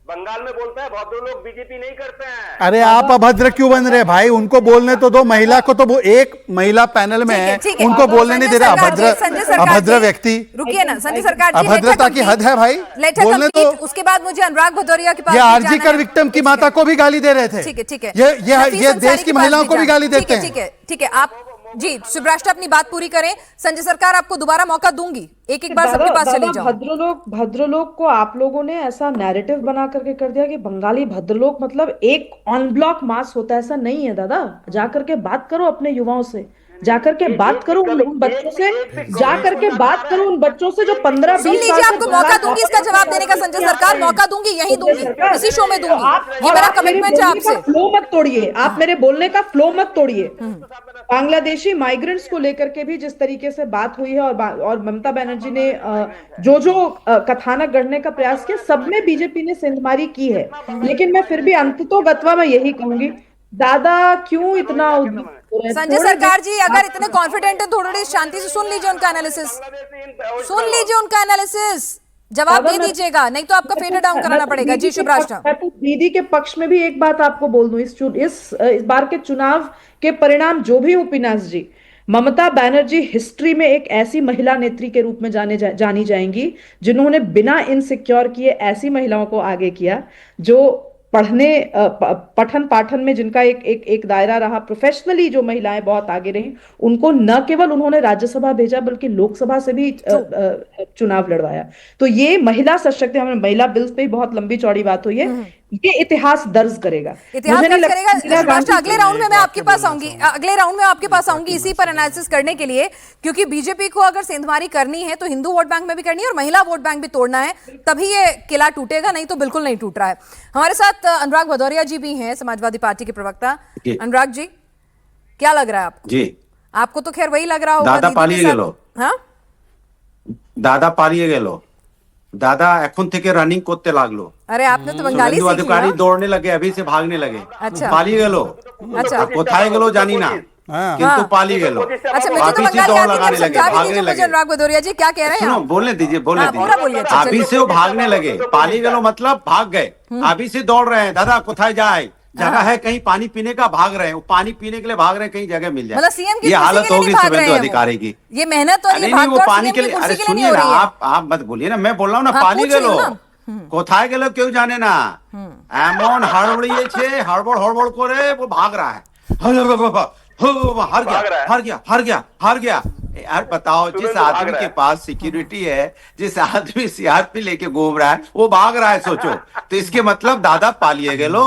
बंगाल में बोलता है भद्र लोग बीजेपी नहीं करते हैं। अरे आप अभद्र क्यों बन रहे भाई? उनको बोलने तो दो। महिला को तो वो एक महिला पैनल में है, उनको बोलने नहीं दे रहा। अभद्र व्यक्ति, रुकिए ना संजय सरकार जी, अभद्रता की हद है भाई, बोलने तो। उसके बाद मुझे अनुराग भदौरिया के पास, ये आरजी कर विक्टिम की माता को भी गाली दे रहे थे। ठीक है, ये देश की महिलाओं को भी गाली देते हैं। ठीक है, आप जी शुभराष्ट्र अपनी बात पूरी करें। संजय सरकार, आपको दोबारा मौका दूंगी, एक बार सबके पास चली जाओ। भद्रलोक को आप लोगों ने ऐसा नैरेटिव बना करके कर दिया कि बंगाली भद्रलोक मतलब एक ऑन ब्लॉक मास होता है। ऐसा नहीं है दादा, जाकर के बात करो अपने युवाओं से, जाकर के बात करो उन बच्चों से, जाकर के बात करो उन बच्चों से जो 15-20 साल से। आपको मौका दूंगी इसका जवाब देने का संजय सरकार, मौका दूंगी, यही दूंगी, इसी शो में दूंगी। ये मेरा कमिटमेंट है आपसे। फ्लो मत तोड़िए, आप मेरे बोलने का फ्लो मत तोड़िए। बांग्लादेशी माइग्रेंट्स को लेकर के भी जिस तरीके से बात हुई है और ममता बनर्जी ने जो कथानक गढ़ने का प्रयास किया, सब में बीजेपी ने सेंधमारी की है। लेकिन मैं फिर भी अंततोगत्वा में यही कहूंगी, दादा क्यों इतना संजय सरकार जी, अगर इतने कॉन्फिडेंट है, थोड़ी शांति से सुन लीजिए उनका एनालिसिस, सुन लीजिए उनका एनालिसिस, जवाब दे दीजिएगा, नहीं तो आपका फेडर डाउन कराना पड़ेगा। जी शुभराष्ट्र, मैं तो दीदी के पक्ष में भी एक बात आपको बोल दूं, इस बार के चुनाव के परिणाम जो भी हो पिनास जी, ममता बनर्जी हिस्ट्री में एक ऐसी महिला नेत्री के रूप में जानी जाएंगी जिन्होंने बिना इनसिक्योर किए ऐसी महिलाओं को आगे किया, जो पठन पाठन में जिनका एक दायरा रहा, प्रोफेशनली जो महिलाएं बहुत आगे रही, उनको न केवल उन्होंने राज्यसभा भेजा बल्कि लोकसभा से भी चुनाव लड़वाया। तो ये महिला सशक्तिकरण, महिला बिल्स पे बहुत लंबी चौड़ी बात हुई है, ये इतिहास दर्ज करेगा। इतिहास दर्ज करेगा। राष्ट्र, अगले राउंड में मैं आपके पास आऊंगी, इसी पर एनालिसिस करने के लिए, क्योंकि बीजेपी को अगर सेंधमारी करनी है तो हिंदू वोट बैंक में भी करनी है और महिला वोट बैंक भी तोड़ना है, तभी ये किला टूटेगा, नहीं तो बिल्कुल नहीं टूट रहा है। हमारे साथ अनुराग भदौरिया जी भी हैं, समाजवादी पार्टी के प्रवक्ता। अनुराग जी, क्या लग रहा है आपको? जी, आपको तो खैर वही लग रहा होगा, दादा पालिए गेलो। हाँ, दादा पालिए गेलो, दादा এখন থেকে রানিং করতে লাগলো। अरे आपने तो बंगाली सीख अधिकारी लिया। दौड़ने लगे, अभी से भागने लगे। अच्छा, पालिए गेलो। अच्छा, কোথায় গেল জানি না, কিন্তু পালিয়ে গেল। अच्छा, मुझे तो बंगाली आती है, समझा भी दीजिए मुझे अनुराग भदौरिया जी, क्या कह रहे हैं आप? बोलने दीजिए, पूरा बोलिए। अभी से वो भागने लगे, पालिए गेलो मतलब भाग गए, अभी से दौड़ रहे हैं। दादा कोথায় जाए, जगह है कहीं पानी पीने का, भाग रहे हैं, वो पानी पीने के लिए भाग रहे हैं, कहीं जगह मिल जाए। मतलब सीएम की ये हालत होगी शुभेंदु अधिकारी अधिकारी की। ये मेहनत और ये नहीं, वो भागदौड़ पानी के लिए, सीएम की अरे कुर्सी के लिए नहीं सुनिए हो ना, रही है। आप मत बोलिए ना, मैं बोल रहा हूँ ना, हाँ, पानी पूछ रही गेलो, हूँ কোথায় গেল কেউ জানে না, এমন হাড়বড়িয়েছে, হড়বড় করে वो भाग रहा है, हार गया। यार बताओ, जिस आदमी के पास सिक्योरिटी है, जिस आदमी सीआरपी लेके घूम रहा है, वो भाग रहा है, सोचो। तो इसके मतलब दादा पालिए गेलो,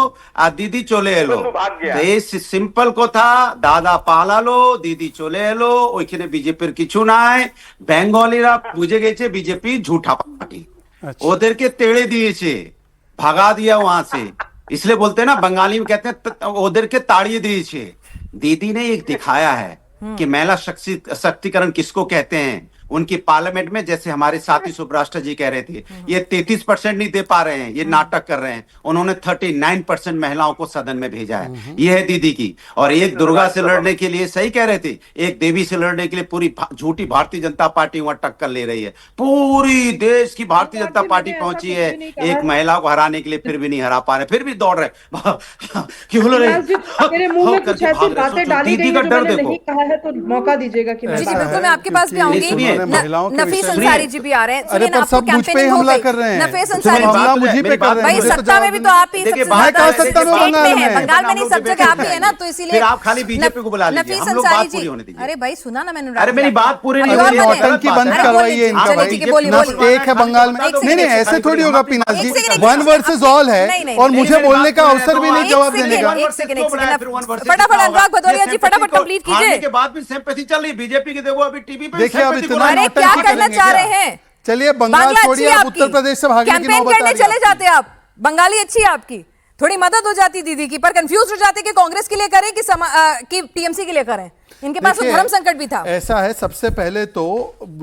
दीदी चले एलो। तो ये सिंपल को था, दादा पालालो, दीदी चले एलो, ওইখানে বিজেপির কিছু নাই। বেঙ্গলিরা বুঝে গেছে বিজেপি ঝूठा पार्टी, ওদেরকে তেড়ে দিয়েছে, ভাগা दिया वहां से। इसलिए बोलते हैं ना, बंगाली में कहते हैं ওদেরকে ताड़िए दिए। दीदी ने एक दिखाया है कि महिला शक्तिकरण किसको कहते हैं। उनकी पार्लियामेंट में, जैसे हमारे साथी सुब्राष्ट्र जी कह रहे थे, ये 33% नहीं दे पा रहे हैं, ये नाटक कर रहे हैं। उन्होंने 39% महिलाओं को सदन में भेजा है। ये है दीदी की। और एक दुर्गा से लड़ने के लिए, सही कह रहे थे, एक देवी से लड़ने के लिए पूरी झूठी भारतीय जनता पार्टी वहां टक्कर ले रही है। पूरी देश की भारतीय जनता पार्टी पहुंची है एक महिला को हराने के लिए, फिर भी नहीं हरा पा रहे, फिर भी दौड़ रहे। क्यों मेरे मुंह में कुछ ऐसी बातें डाली गई हैं जो मैंने नहीं कहा है, तो मौका दीजिएगा कि मैं बिल्कुल, मैं आपके पास भी आऊंगी। नफीस अंसारी जी भी आ रहे हैं। अरे पर सब मुझ पे ही हमला कर रहे हैं, नफीस अंसारी हमला मुझे पे कर रहे हैं। भाई सत्ता में भी तो आप ही सबसे ज्यादा सत्ता में बंगाल में नहीं, सब जगह आप ही है ना, तो इसीलिए आप खाली बीजेपी को बुला लीजिए। नफीस अंसारी जी, अरे भाई सुना ना मैंने, अरे मेरी बात पूरी नहीं हुई। नौटंकी बंद करवाइए इनका भाई। ना एक है बंगाल में, नहीं ऐसे थोड़ी होगा पीनाज जी, वन वर्सेस ऑल है, और मुझे बोलने का अवसर भी नहीं जवाब देने का। फटाफट अनुराग भदौरिया जी, फटाफट कंप्लीट कीजिए। के बाद भी सिंपैथी चल रही बीजेपी की, देखो अभी टीवी पे देखिए, अब इतना क्या करना चाह रहे हैं? चलिए बंगाल छोड़िए, आप उत्तर प्रदेश से भागने की नौबत करने चले जाते आप। बंगाली अच्छी है आपकी, थोड़ी मदद हो जाती दीदी की, पर कंफ्यूज हो जाते कि कांग्रेस के लिए करें कि टीएमसी के लिए करें। इनके पास तो धर्म संकट भी था। ऐसा है, सबसे पहले तो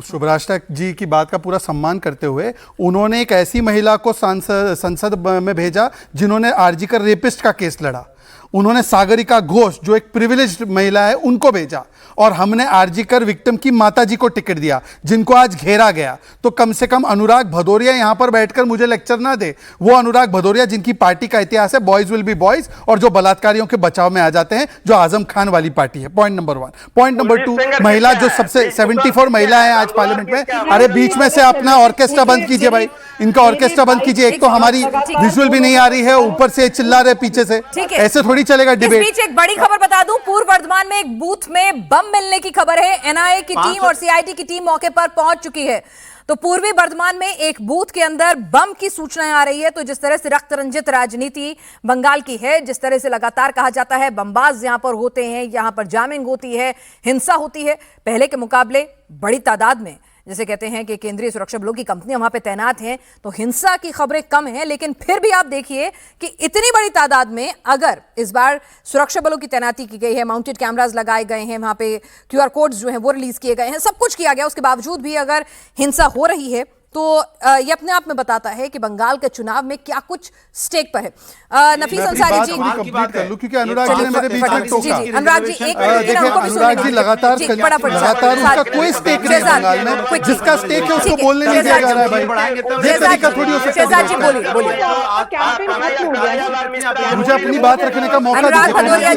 सुब्राष्ट्र जी की बात का पूरा सम्मान करते हुए, उन्होंने एक ऐसी महिला को संसद में भेजा जिन्होंने आरजी कर रेपिस्ट का केस लड़ा। उन्होंने सागरिका घोष, जो एक प्रिविलेज्ड महिला है, उनको भेजा। और हमने आरजी कर विक्टिम की माता जी को टिकट दिया, जिनको आज घेरा गया। तो कम से कम अनुराग भदौरिया यहां पर बैठकर मुझे लेक्चर ना दे। वो अनुराग भदौरिया जिनकी पार्टी का इतिहास है बॉयज विल बी बॉयज, और जो बलात्कारियों के बचाव में आ जाते हैं, जो आजम खान वाली पार्टी है। Point number 1। पॉइंट नंबर 2, महिला जो सबसे 74 महिला है आज पार्लियामेंट में। अरे बीच में से अपना ऑर्केस्ट्रा बंद कीजिए भाई, इनका ऑर्केस्ट्रा बंद कीजिए। एक तो हमारी विजुअल भी नहीं आ रही है, ऊपर से चिल्ला रहे पीछे से, ऐसे थोड़ी चलेगा डिबेट। इस बीच एक बड़ी खबर बता दूं, पूर्व वर्धमान में एक बूथ में बम मिलने की खबर है। एनआईए की टीम और सीआईडी की टीम मौके पर पहुंच चुकी है। तो पूर्वी वर्धमान में एक बूथ के अंदर बम की सूचनाएं आ रही है। तो जिस तरह से रक्त रंजित राजनीति बंगाल की है, जिस तरह से लगातार कहा जाता है बमबाज यहां पर होते हैं, यहां पर जामिंग होती है, हिंसा होती है, पहले के मुकाबले बड़ी तादाद में, जैसे कहते हैं कि केंद्रीय सुरक्षा बलों की कंपनियां वहां पे तैनात हैं, तो हिंसा की खबरें कम हैं। लेकिन फिर भी आप देखिए कि इतनी बड़ी तादाद में अगर इस बार सुरक्षा बलों की तैनाती की गई है, माउंटेड कैमरास लगाए गए हैं, वहां पे क्यूआर कोड्स जो हैं वो रिलीज किए गए हैं, सब कुछ किया गया, उसके बावजूद भी अगर हिंसा हो रही है तो ये अपने आप में बताता है कि बंगाल के चुनाव में क्या कुछ स्टेक पर है। नफीस अंसारी जी, कंप्लीट कर लूं क्योंकि अनुराग जी ने मेरे बीच में टोका। अनुराग जी, एक अनुराग जी लगातार उसका कोई स्टेक नहीं है बंगाल में, जिसका स्टेक है उसको बोलने नहीं दिया जा रहा है भाई। ये तरीका थोड़ी हो सकता है। मुझे अपनी बात रखने का मौका दीजिए। अनुराग भदौरिया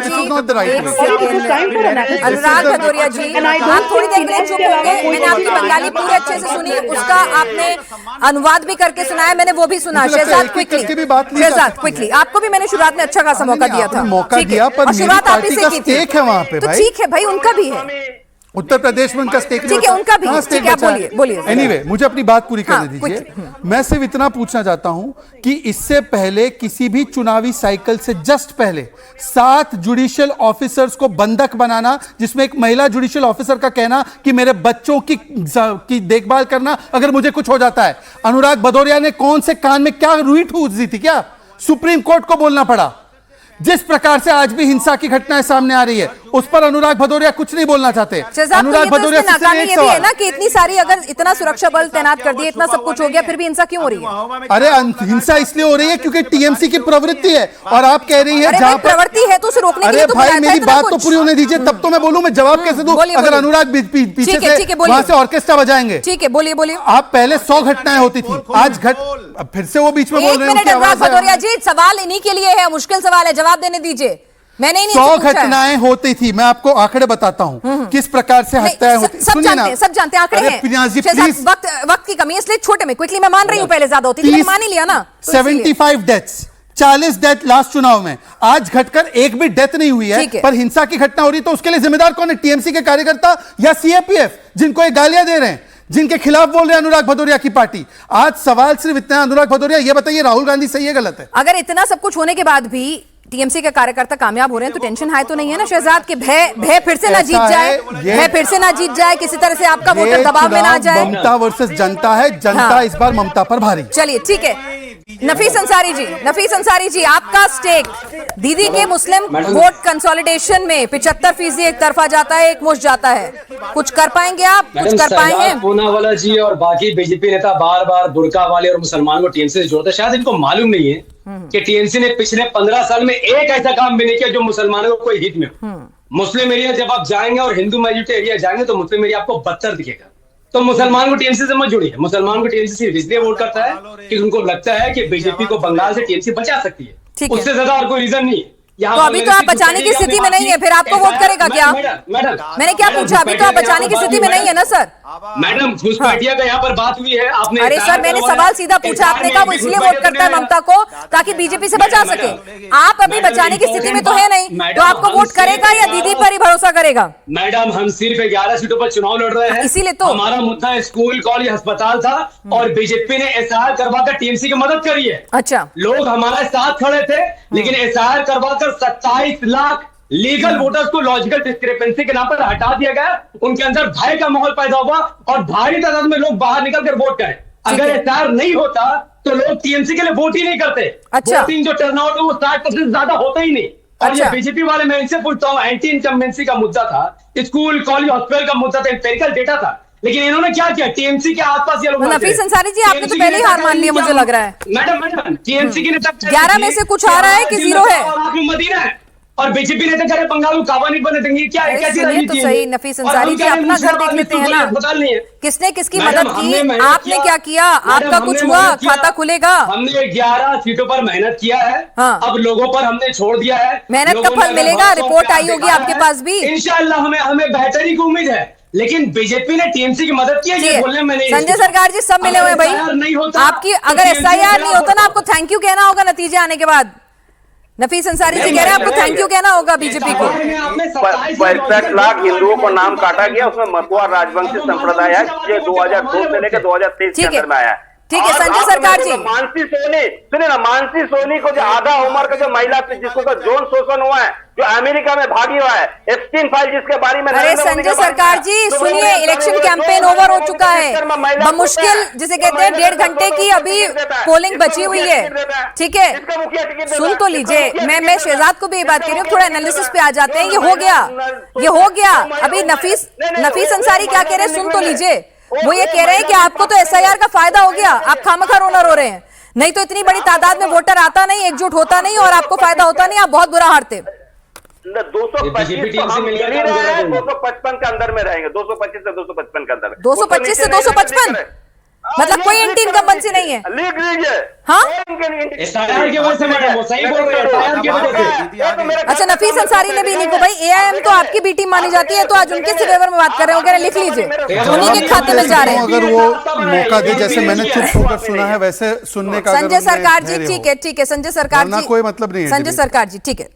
जी, आप थोड़ी देर के लिए चुप होंगे। मैंने आपकी बंगाली पूरे अच्छे से सुनी, उसका आपने ने अनुवाद भी करके सुनाया, मैंने वो भी सुना। मुझे लगता है शहजाद एक-एक क्विकली, करके भी बात नहीं कर शहजाद सकते। क्विकली, आपको भी मैंने शुरुआत में अच्छा खासा मौका दिया था, मौका ठीक है? दिया, पर और मेरी शुरुआत आप पार्टी ही का से की थी। स्टेक है वहां पे तो भाई। ठीक है भाई, उनका भी है, उत्तर प्रदेश में उनका स्टेक ठीक है, उनका भी है, ठीक है, आप बोलिए, बोलिए। एनीवे मुझे अपनी बात पूरी हाँ, करने दीजिए। मैं सिर्फ इतना पूछना चाहता हूं कि इससे पहले किसी भी चुनावी साइकिल से जस्ट पहले 7 जुडिशियल ऑफिसर्स को बंधक बनाना, जिसमें एक महिला जुडिशियल ऑफिसर का कहना कि मेरे बच्चों की देखभाल करना अगर मुझे कुछ हो जाता है। अनुराग भदौरिया ने कौन से कान में क्या रुई ठूस दी थी, क्या सुप्रीम कोर्ट को बोलना पड़ा? जिस प्रकार से आज भी हिंसा की घटनाएं सामने आ रही है, उस पर अनुराग भदौरिया कुछ नहीं बोलना चाहते। अनुराग भदौरिया नाकामी ये भी है ना कि इतनी सारी, अगर इतना सुरक्षा बल तैनात कर दिए, इतना सब कुछ हो गया, फिर भी हिंसा क्यों हो रही है? अरे हिंसा इसलिए हो रही है क्योंकि टीएमसी की प्रवृत्ति है, और आप कह रही हैं अरे जहां भाई, प्रवृत्ति है तो उसे रोकने के अरे लिए तो भाई बुलाया था मेरी इतना बात तो कुछ। पूरी होने दीजिए, तब तो मैं बोलूं, मैं जवाब कैसे दूं बोलिए, अगर बोलिए। अनुराग पीछे ठीक है, से बोलिए। वहां से ऑर्केस्ट्रा बजाएंगे। ठीक है, बोलिए, बोलिए। आप पहले 100 घटनाएं होती थी, आज अब फिर से वो बीच में बोल एक रहे हैं। मिनट उनकी अनुराग आवाज है। भदौरिया जी, सवाल इन्हीं के लिए है, मुश्किल सवाल है, जवाब देने दीजिए। मैंने ही नहीं 100 पूछा है। घटनाएं होती थी, मैं आपको आंकड़े बताता हूं किस प्रकार से नहीं, हत्याएं होती। सब सुनिए ना, जानते हैं, सब जानते हैं, आंकड़े अरे हैं। पिनाज जी, शहजाद, प्लीज। वक्त की कमी है, इसलिए छोटे में क्विकली मैं मान रही हूँ, पहले ज्यादा होती थी, मैंने मान ही लिया ना, तो इसीलिए। 75 डेथ्स, 40 डेथ लास्ट चुनाव में, आज घटकर एक भी डेथ नहीं हुई ठीक है, है। पर हिंसा की घटना हो रही, तो उसके लिए जिम्मेदार कौन है? टीएमसी के कार्यकर्ता या सीएपीएफ, जिनको ये गालियां दे रहे हैं, जिनके खिलाफ बोल रहे हैं अनुराग भदौरिया की पार्टी? आज सवाल सिर्फ इतना, अनुराग भदौरिया ये बताइए, राहुल गांधी सही है गलत है? अगर इतना सब कुछ होने के बाद भी टीएमसी के कार्यकर्ता कामयाब हो रहे हैं तो टेंशन हाई तो नहीं है ना शहजाद, के भय फिर से ना जीत ऐसा जाए, है, ये- भय फिर से ना जीत जाए, किसी तरह से आपका ये वोटर दबाव में ना चुनाव जाए। ममता वर्सेस जनता है, जनता हाँ। इस बार ममता पर भारी। चलिए ठीक है, नफीस अंसारी जी, आपका स्टेक दीदी के मुस्लिम वोट कंसोलिडेशन में 75% एक तरफा जाता है, एक मुश्त जाता है, कुछ कर पाएंगे आप, कुछ कर पाएंगे? पूनावाला जी और बाकी बीजेपी नेता बार बार बुर्का वाले और मुसलमान को टीएमसी से जोड़ते, शायद इनको मालूम नहीं है कि टीएमसी ने पिछले 15 साल में एक ऐसा काम भी नहीं किया जो मुसलमानों को कोई हित में हो। मुस्लिम एरिया जब आप जाएंगे और हिंदू मेजॉरिटी एरिया जाएंगे तो मुस्लिम एरिया आपको बदतर दिखेगा। तो मुसलमान को टीएमसी से मत जोड़िए। मुसलमान को टीएमसी सिर्फ इसलिए वोट करता है कि उनको लगता है कि बीजेपी को बंगाल से टीएमसी बचा सकती है, ठीक है। उससे ज्यादा और कोई रीजन नहीं है। तो अभी तो आप बचाने की स्थिति में नहीं है, फिर आपको वोट करेगा क्या? मैंने क्या पूछा? अभी तो आप बचाने की स्थिति में नहीं है ना सर? मैडम घुसपैठिया का यहाँ पर बात हुई है, आपने अरे सर, मैंने सवाल सीधा पूछा, आपने कहा वो इसलिए वोट करता है ममता को ताकि बीजेपी से बचा सके। आप अभी बचाने की स्थिति में तो है नहीं, तो आपको वोट करेगा या दीदी पर ही भरोसा करेगा? मैडम हम सिर्फ 11 सीटों पर चुनाव लड़ रहे हैं, इसीलिए तो हमारा मुद्दा स्कूल कॉलेज अस्पताल था और बीजेपी ने एसआईआर करवाकर टीएमसी की मदद करी है। अच्छा, लोग हमारे साथ खड़े थे, लेकिन एसआईआर करवाकर 27 लाख लीगल वोटर्स को लॉजिकल डिस्क्रिपेंसी के नाम पर हटा दिया गया। उनके अंदर भय का माहौल पैदा हुआ और भारी तादाद में लोग बाहर निकलकर वोट करें। अगर एसआईआर नहीं होता तो लोग टीएमसी के लिए वोट ही नहीं करते। अच्छा। वोटिंग जो टर्नआउट है वो 60% ज्यादा होता ही नहीं। और अच्छा। ये बीजेपी वाले, मैं इनसे पूछता हूँ, एंटी इनकम्बेंसी का मुद्दा था, स्कूल कॉलेज हॉस्पिटल का मुद्दा था, एम्पिरिकल डेटा था, लेकिन इन्होंने क्या किया? टीएमसी के आसपास ये लोग नफीस अंसारी जी, आपने तो पहले ही हार मान लिया, मुझे लग रहा है। मैडम टीएमसी की नेता 11 में से कुछ आ रहा है कि 0 है? मदीना है और बीजेपी नेता कह रहे बंगाल को काबा बने देंगे। क्या अरे कैसी सुनिए तो राजनीति है? सही नफीस अंसारी जी, अपना घर देख लेते हैं ना, अस्पताल नहीं है। किसने किसकी मैडम, मदद हमने की, मेहनत आपने क्या किया? आपका कुछ हुआ? खाता खुलेगा? हमने 11 सीटों पर मेहनत किया है, हाँ। अब लोगों पर हमने छोड़ दिया है। मेहनत का लोगों ने फल हमें मिलेगा, बहुत रिपोर्ट प्यार आई होगी दिखाया आपके है। पास भी। इंशाअल्लाह हमें बेहतरी की उम्मीद है, लेकिन बीजेपी ने टीएमसी की मदद की है, ये बोलने में नहीं। संजय सरकार जी, सब मिले हुए हैं अगर SIR नहीं भाई। होता, आपकी तो अगर TMC एसआईआर नहीं क्या होता ना, आपको थैंक यू कहना होगा नतीजे आने के बाद। नफीस अंसारी जी कह रहे हैं आपको थैंक यू कहना होगा बीजेपी को। 65 लाख हिंदुओं को नाम काटा गया, उसमें मतुआ राजवंशी संप्रदाय है, जो 2002 से लेकर 2023 के ठीक है। अंदर में आया है। ठीक है, और संजय आपने सरकार जी। मानसी सोनी, सुनिए ना, मानसी सोनी को जो आधा उम्र का जो महिला थी, जिसको तो यौन शोषण हुआ है, जो अमेरिका में भागी हुआ है, एप्स्टीन फाइल जिसके बारे में, अरे संजय सरकार जी सुनिए, इलेक्शन कैंपेन ओवर हो चुका है, बमुश्किल जिसे कहते हैं 1.5 घंटे की अभी पोलिंग बची हुई है, ठीक है? सुन तो लीजिए, मैं शहजाद को भी ये बात कह रही हूँ, थोड़ा एनालिसिस पे आ जाते हैं। ये हो गया। अभी नफीस अंसारी क्या कह रहे हैं, सुन तो लीजिए। वो ये कह रहे हैं कि आपको तो एसआईआर का फायदा हो गया, आप खामखा रोना रो रहे हैं, नहीं तो इतनी बड़ी तादाद में वोटर आता नहीं, एकजुट होता नहीं और आपको फायदा होता नहीं, आप बहुत बुरा हारते। 225 तो हम मिल ही रहे हैं, 255 के अंदर में रहेंगे, 225 से 255 के अंदर। 225 से 255? मतलब कोई एंटी इनकम्बेंसी नहीं है। लिख लीजिए। हाँ? SIR की वजह से मैडम, वो सही बोल रहे हैं, SIR की वजह से। अच्छा, नफीस अंसारी ने भी नहीं को भाई AIM तो आपकी बी टीम मानी जाती है, तो आज उनके फेवर में बात कर रहे हो, कह रहे लिख लीजिए, उन्हीं के खाते में जा रहे हैं। अगर वो मौका दे, जैसे मैंने चुप होकर सुना है वैसे सुनने का। संजय सरकार जी ठीक है संजय सरकार जी, कोई मतलब नहीं है संजय सरकार जी ठीक है।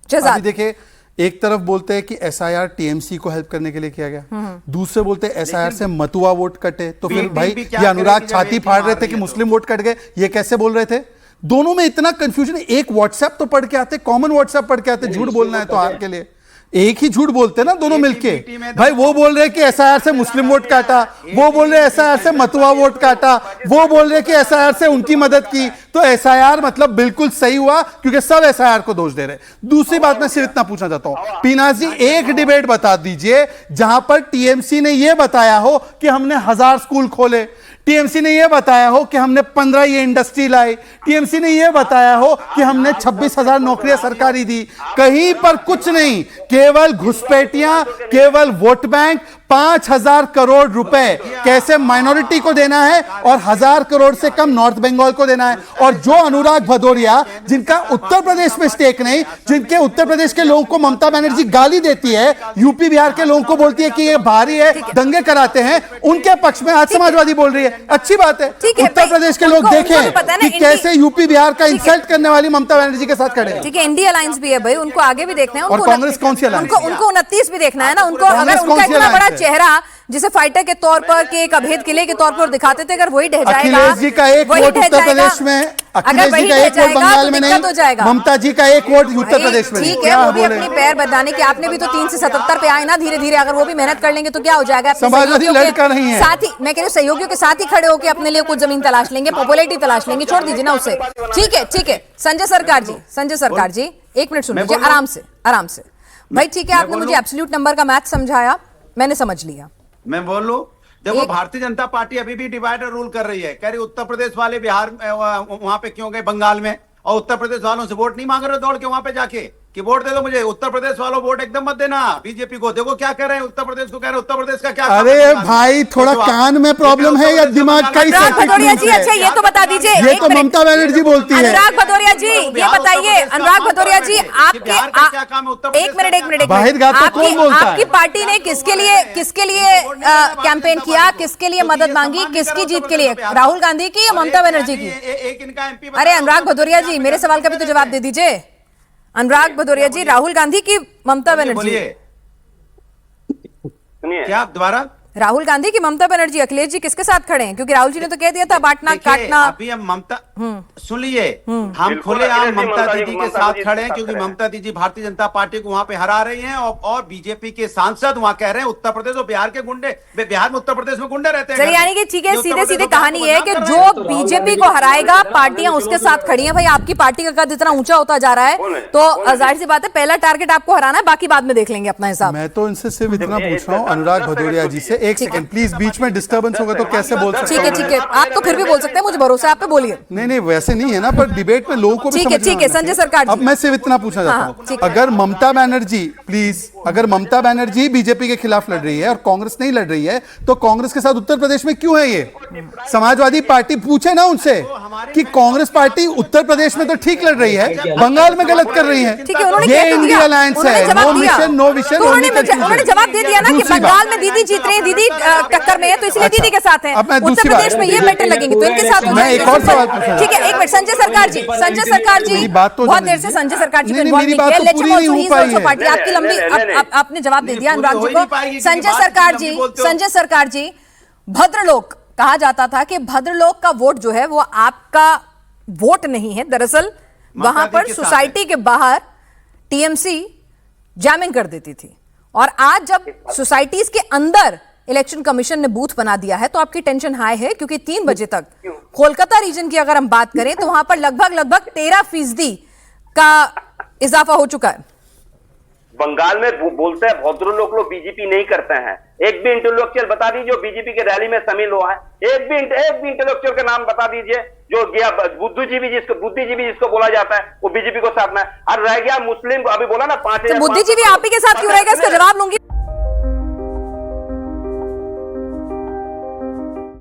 शहजाद देखिए, एक तरफ बोलते हैं कि SIR TMC को हेल्प करने के लिए किया गया, दूसरे बोलते हैं SIR से मतुआ वोट कटे, तो फिर भाई ये अनुराग छाती फाड़ रहे थे कि मुस्लिम वोट कट गए, ये कैसे बोल रहे थे? दोनों में इतना कंफ्यूजन है। एक व्हाट्सएप तो पढ़ के आते, कॉमन व्हाट्सएप पढ़ के आते, झूठ बोलना है तो हार के लिए एक ही झूठ बोलते ना दोनों मिलके। भाई वो बोल रहे कि SIR से मुस्लिम वोट काटा, वो बोल रहे SIR से मतुआ वोट काटा, वो बोल रहे कि SIR से उनकी मदद की, तो SIR मतलब बिल्कुल सही हुआ क्योंकि सब SIR को दोष दे रहे। दूसरी बात मैं सिर्फ इतना पूछना चाहता हूं, पीनाज जी एक डिबेट बता दीजिए जहां पर TMC ने यह बताया हो कि हमने 1000 स्कूल खोले, TMC ने यह बताया हो कि हमने 15 ये इंडस्ट्री लाई, TMC ने यह बताया हो कि हमने 26,000 नौकरियां सरकारी दी। कहीं पर कुछ नहीं, केवल घुसपैठियां, केवल वोट बैंक। 5,000 करोड़ रुपए कैसे माइनॉरिटी को देना है और 1,000 करोड़ से कम नॉर्थ बंगाल को देना है। और जो अनुराग भदौरिया, जिनका उत्तर प्रदेश में स्टेक नहीं, जिनके उत्तर प्रदेश के लोगों को ममता बनर्जी गाली देती है, यूपी बिहार के लोगों को बोलती है कि ये बाहरी है, दंगे कराते हैं, उनके पक्ष में आज समाजवादी बोल रही है। अच्छी बात है, उत्तर प्रदेश के लोग देखें कि कैसे यूपी बिहार का इंसल्ट करने वाली ममता बनर्जी के साथ खड़े हैं। ठीक है, इंडिया अलायंस भी है भाई, उनको आगे भी देखना है। और कांग्रेस कौन सी अलायंस? उनको 29 भी देखना है ना। उनको अगर उनका इतना बड़ा चेहरा जिसे फाइटर के तौर पर के एक अभेद किले के तौर पर दिखाते थे, अगर वही ढह जाएगा, अखिलेश जी का एक वोट उत्तर प्रदेश में, अखिलेश जी का एक वोट बंगाल में नहीं, ममता जी का एक वोट उत्तर प्रदेश में। ठीक है, वो भी अपनी पैर बदलाने की, आपने भी तो 3 से 77 पे आए ना, धीरे धीरे अगर वो भी मेहनत कर लेंगे तो क्या हो जाएगा। समाजवादी लड़का नहीं है, साथ ही मैं कह रही हूँ सहयोगियों के साथ ही खड़े होकर अपने लिए कुछ जमीन तलाश लेंगे, पॉपुलैरिटी तलाश लेंगे, छोड़ दीजिए ना उसे। ठीक है संजय सरकार जी 1 मिनट सुन लीजिए, आराम से भाई। ठीक है, आपने मुझे एब्सोल्यूट नंबर का मैथ समझाया, मैंने समझ लिया। मैं बोल लूं, देखो भारतीय जनता पार्टी अभी भी डिवाइड और रूल कर रही है। कह रही उत्तर प्रदेश वाले बिहार वहां पे क्यों गए, बंगाल में, और उत्तर प्रदेश वालों से वोट नहीं मांग रहे दौड़ के वहां पे जाके कि वोट दे दो मुझे। उत्तर प्रदेश वालों वोट एकदम मत देना बीजेपी को। देखो क्या कर रहे हैं, उत्तर प्रदेश को कह रहे हैं, उत्तर प्रदेश का क्या। अरे भाई थोड़ा कान में प्रॉब्लम है या दिमाग का ही भदौरिया जी, अच्छा ये तो बता दीजिए, ये तो ममता बनर्जी बोलती है। अनुराग भदौरिया जी ये बताइए, अनुराग भदौरिया जी आपके एक मिनट आपकी पार्टी ने किसके लिए कैंपेन किया, किसके लिए मदद मांगी, किसकी जीत के लिए, राहुल गांधी की या ममता बनर्जी की? अरे अनुराग भदौरिया जी मेरे सवाल का भी तो जवाब दे दीजिए। अनुराग भदौरिया जी, राहुल गांधी की ममता बनर्जी? क्या दोबारा? राहुल गांधी की ममता बनर्जी? अखिलेश जी किसके साथ खड़े हैं? क्योंकि राहुल जी ने तो कह दिया था बांटना काटना। अभी हम ममता सुन लिए, हम खुलेआम ममता दीदी के साथ खड़े हैं क्योंकि ममता दीदी भारतीय जनता पार्टी को वहां पे हरा रही हैं और बीजेपी के सांसद वहां कह रहे हैं उत्तर प्रदेश और बिहार के गुंडे, बिहार में उत्तर प्रदेश में गुंडे रहते हैं। यानी कि ठीक है, सीधे सीधे कहानी है कि जो बीजेपी को हराएगा पार्टियां उसके साथ खड़ी हैं। भाई आपकी पार्टी का कद इतना ऊंचा होता जा रहा है तो जाहिर सी बात है पहला टारगेट आपको हराना है, बाकी बाद में देख लेंगे अपना हिसाब। मैं तो इनसे सिर्फ इतना पूछ रहा हूँ अनुराग भदौरिया जी से, एक सेकंड प्लीज, बीच में डिस्टर्बेंस होगा तो कैसे बोल सकते हैं? ठीक है, आप तो फिर भी बोल सकते हैं, मुझे भरोसा है आप पे, बोलिए। नहीं वैसे नहीं है ना, पर डिबेट में लोगों को भी समझना। ठीक है संजय सरकार जी, अब मैं सिर्फ इतना पूछना चाहता हूँ, अगर ममता बनर्जी प्लीज, अगर ममता बनर्जी बीजेपी के खिलाफ लड़ रही है और कांग्रेस नहीं लड़ रही है तो कांग्रेस के साथ उत्तर प्रदेश में क्यों है? ये समाजवादी पार्टी पूछे ना उनसे कि कांग्रेस पार्टी उत्तर प्रदेश में तो ठीक लड़ रही है, बंगाल में गलत कर रही है। ये इंडिया अलायंस है, नो मिशन नो विजन। उन्होंने जवाब दे दिया ना कि बंगाल में दीदी जीत रही है, दीदी टक्कर में है तो इसलिए दीदी के साथ है, उत्तर प्रदेश में ये बेटर लगेंगे तो इनके साथ हो जाएंगे। ठीक है, एक मिनट संजय सरकार जी, बहुत देर से संजय सरकार जी ने इन्वॉल्व नहीं किया, लेकिन पार्टी आपकी लंबी, आपने जवाब दे दिया अनुराग जी को। संजय सरकार जी, भद्रलोक कहा जाता था कि भद्रलोक का वोट जो है वो आपका वोट नहीं है, दरअसल वहां पर सोसाइटी के बाहर टीएमसी जैमिंग कर देती थी, और आज जब सोसाइटीज के अंदर इलेक्शन कमीशन ने बूथ बना दिया है तो आपकी टेंशन हाई है, क्योंकि 3 बजे तक कोलकाता रीजन की अगर हम बात करें तो वहां पर लगभग 13% का इजाफा हो चुका है। बंगाल में बोलते हैं भद्रलोक लोग बीजेपी नहीं करते हैं। एक भी इंटेलेक्चुअल बता दीजिए जो बीजेपी के रैली में शामिल हुआ है, एक भी इंटेलेक्चुअल का नाम बता दीजिए जो गया, बुद्धिजीवी जिसको बोला जाता है वो बीजेपी को साथ में, और रह गया मुस्लिम, अभी बोला ना 5,000। बुद्धिजीवी आप ही के साथ क्यों रहेगा, इसका जवाब लूंगी।